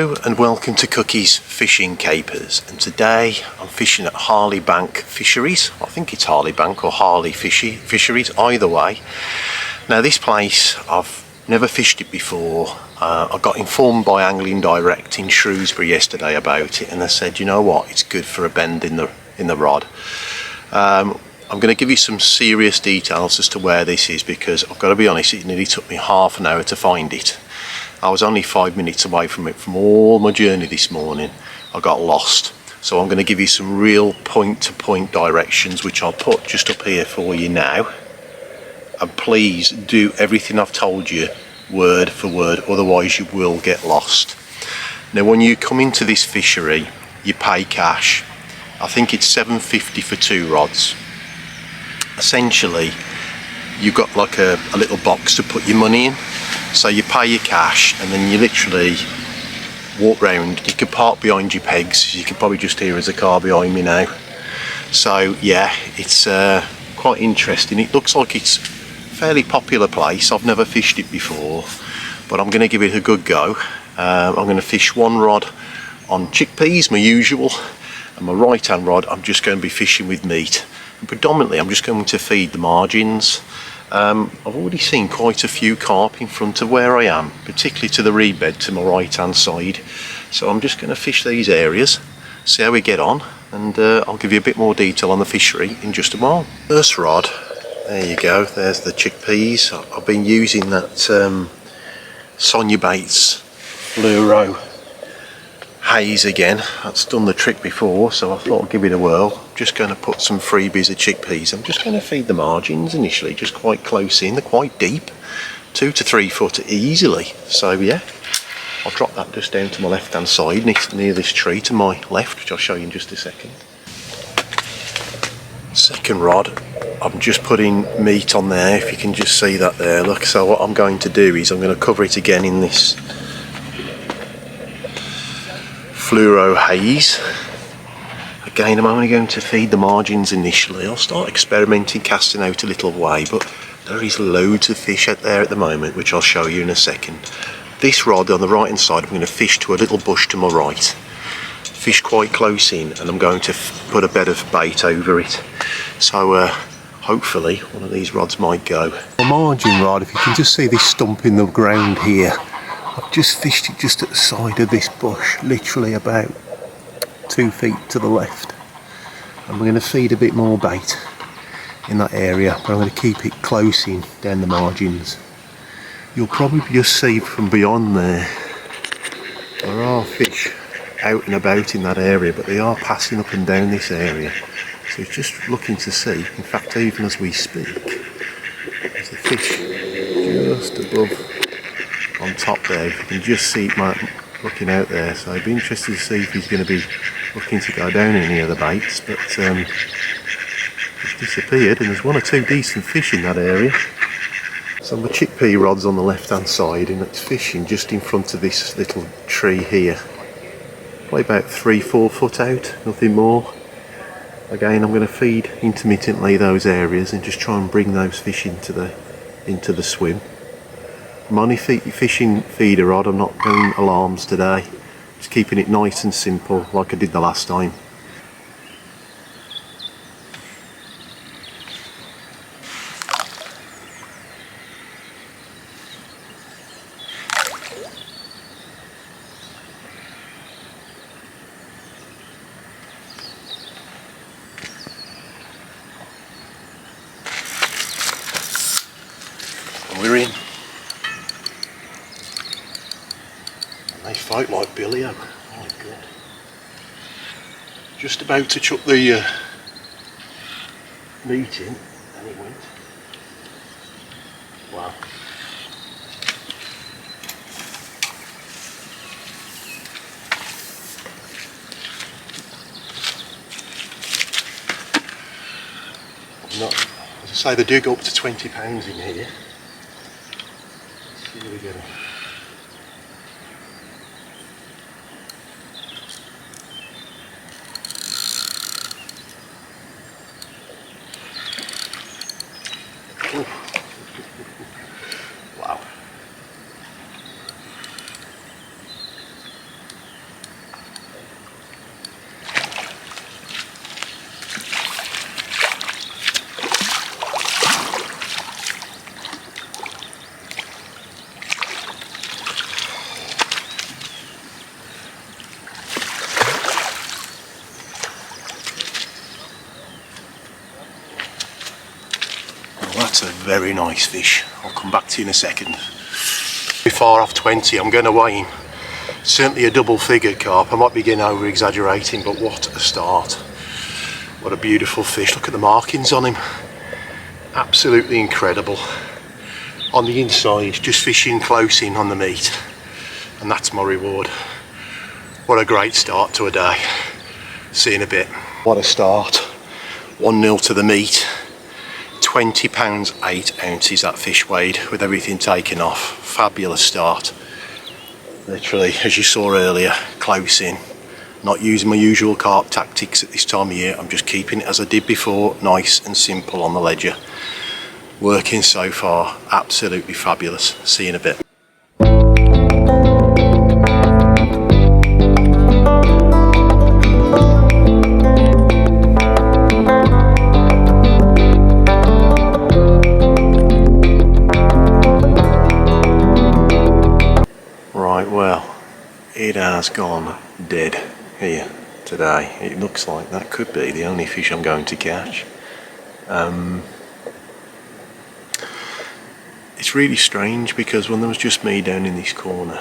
Hello and welcome to Cookie's Fishing Capers, and today I'm fishing at Harley Bank Fisheries. I think it's Harley Bank or Harley Fisheries, either way. Now this place, I've never fished it before. I got informed by Angling Direct in Shrewsbury yesterday about it, and they said, you know what, it's good for a bend in the rod. I'm going to give you some serious details as to where this is, because I've got to be honest, it nearly took me half an hour to find it. I was only 5 minutes away from it. From all my journey this morning, I got lost. So I'm going to give you some real point-to-point directions, which I'll put just up here for you now. And please do everything I've told you word for word, otherwise you will get lost. Now when you come into this fishery, you pay cash. I think it's $7.50 for 2 rods. Essentially, you've got like a little box to put your money in. So you pay your cash and then you literally walk round. You can park behind your pegs. You can probably just hear there's a car behind me now. So yeah, it's quite interesting. It looks like it's a fairly popular place. I've never fished it before, but I'm going to give it a good go. I'm going to fish one rod on chickpeas, my usual, and my right hand rod I'm just going to be fishing with meat. And predominantly I'm just going to feed the margins. I've already seen quite a few carp in front of where I am, particularly to the reed bed to my right hand side. So I'm just going to fish these areas, see how we get on, and I'll give you a bit more detail on the fishery in just a while. First rod, there you go, there's the chickpeas. I've been using that Sonia Bates fluoro haze again. That's done the trick before, so I thought I'd give it a whirl. Just going to put some freebies of chickpeas. I'm just going to feed the margins initially, just quite close in. They're quite deep, 2 to 3 foot easily. So yeah, I'll drop that just down to my left hand side near this tree to my left, which I'll show you in just a second. Second rod, I'm just putting meat on there, if you can just see that there. Look, so what I'm going to do is I'm going to cover it again in this fluoro haze. Again, I'm only going to feed the margins initially. I'll start experimenting, casting out a little way, but there is loads of fish out there at the moment, which I'll show you in a second. This rod on the right hand side, I'm going to fish to a little bush to my right. Fish quite close in, and I'm going to put a bed of bait over it. So hopefully one of these rods might go. The margin rod, if you can just see this stump in the ground here, I've just fished it just at the side of this bush, literally about 2 feet to the left. And we're going to feed a bit more bait in that area, but I'm going to keep it close in down the margins. You'll probably just see from beyond there are fish out and about in that area, but they are passing up and down this area. So it's just looking to see, in fact even as we speak, there's the fish just above on top there. If you can just see it looking out there, so I'd be interested to see if he's going to be looking to go down any of the baits, but he's disappeared, and there's 1 or 2 decent fish in that area. So my chickpea rod's on the left hand side, and it's fishing just in front of this little tree here, probably about 3-4 foot out, nothing more. Again, I'm going to feed intermittently those areas and just try and bring those fish into the swim. I'm only fishing feeder rod, I'm not going alarms today. Just keeping it nice and simple like I did the last time. And we're in. They fight like Billy-O. Oh my god. Just about to chuck the meat in, and it went. Wow. Not, as I say, they do go up to 20 pounds in here. Let's see what we get on. that's a very nice fish. I'll come back to you in a second. Far off 20, I'm going to weigh him. Certainly a double figure carp. I might be getting over exaggerating, but what a start. What a beautiful fish. Look at the markings on him. Absolutely incredible. On the inside, just fishing close in on the meat. And that's my reward. What a great start to a day. See you in a bit. What a start. 1-0 to the meat. 20 pounds 8 ounces that fish weighed with everything taken off. Fabulous start. Literally, as you saw earlier, close in. Not using my usual carp tactics at this time of year. I'm just keeping it as I did before, nice and simple on the ledger. Working so far, absolutely fabulous. See you in a bit. Right, well, it has gone dead here today. It looks like that could be the only fish I'm going to catch. It's really strange because when there was just me down in this corner,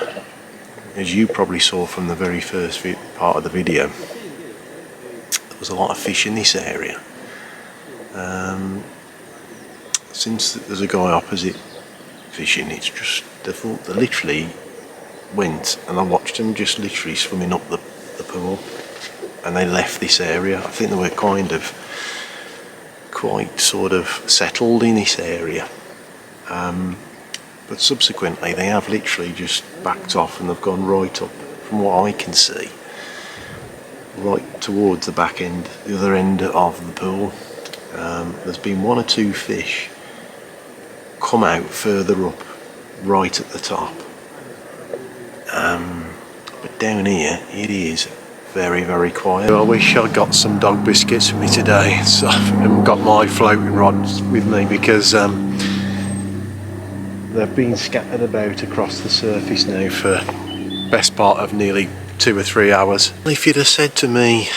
as you probably saw from the very first part of the video, there was a lot of fish in this area. Since there's a guy opposite fishing, it's just they literally went, and I watched them just literally swimming up the pool, and they left this area. I think they were quite sort of settled in this area. But subsequently they have literally just backed off and they've gone right up, from what I can see, right towards the back end, the other end of the pool. There's been 1 or 2 fish come out further up, right at the top. But down here it is very, very quiet. I wish I'd got some dog biscuits with me today, so I haven't got my floating rods with me because they've been scattered about across the surface now for best part of nearly 2 or 3 hours. If you'd have said to me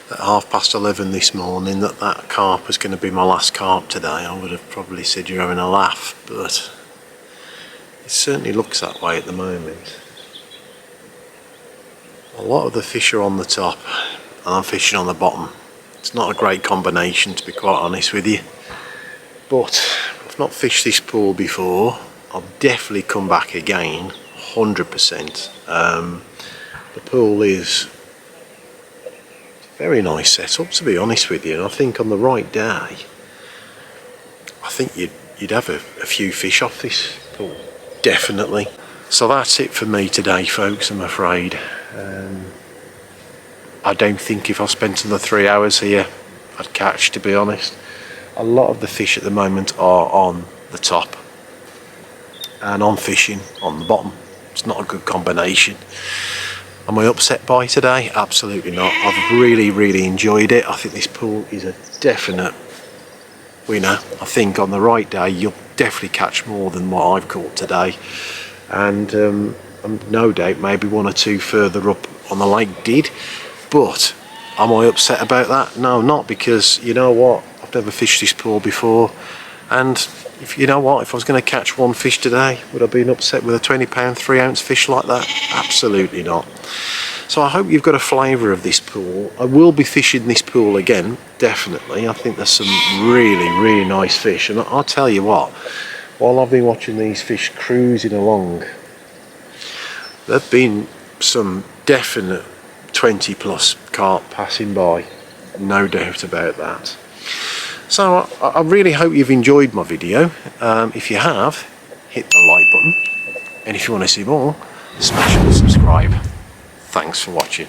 at 11:30 this morning that carp was going to be my last carp today, I would have probably said you're having a laugh, but it certainly looks that way at the moment. A lot of the fish are on the top and I'm fishing on the bottom. It's not a great combination, to be quite honest with you, but I've not fished this pool before. I'll definitely come back again, 100%. The pool is a very nice setup, to be honest with you, and I think on the right day I think you'd have a few fish off this pool, definitely. So that's it for me today, folks, I'm afraid. I don't think if I spent another 3 hours here I'd catch, to be honest. A lot of the fish at the moment are on the top and I'm fishing on the bottom. It's not a good combination. Am I upset by today? Absolutely not. I've really enjoyed it. I think this pool is a definite winner. I think on the right day you'll definitely catch more than what I've caught today, and no doubt maybe 1 or 2 further up on the lake did. But am I upset about that? No, not, because you know what, I've never fished this pool before, and if you know what, if I was going to catch 1 fish today, would I have been upset with a 20 pound 3 ounce fish like that? Absolutely not. So I hope you've got a flavour of this pool. I will be fishing this pool again, definitely. I think there's some really nice fish, and I'll tell you what, while I've been watching these fish cruising along, there've been some definite 20 plus carp passing by, no doubt about that. So I really hope you've enjoyed my video. If you have, hit the like button, and if you want to see more, smash the subscribe. Thanks for watching.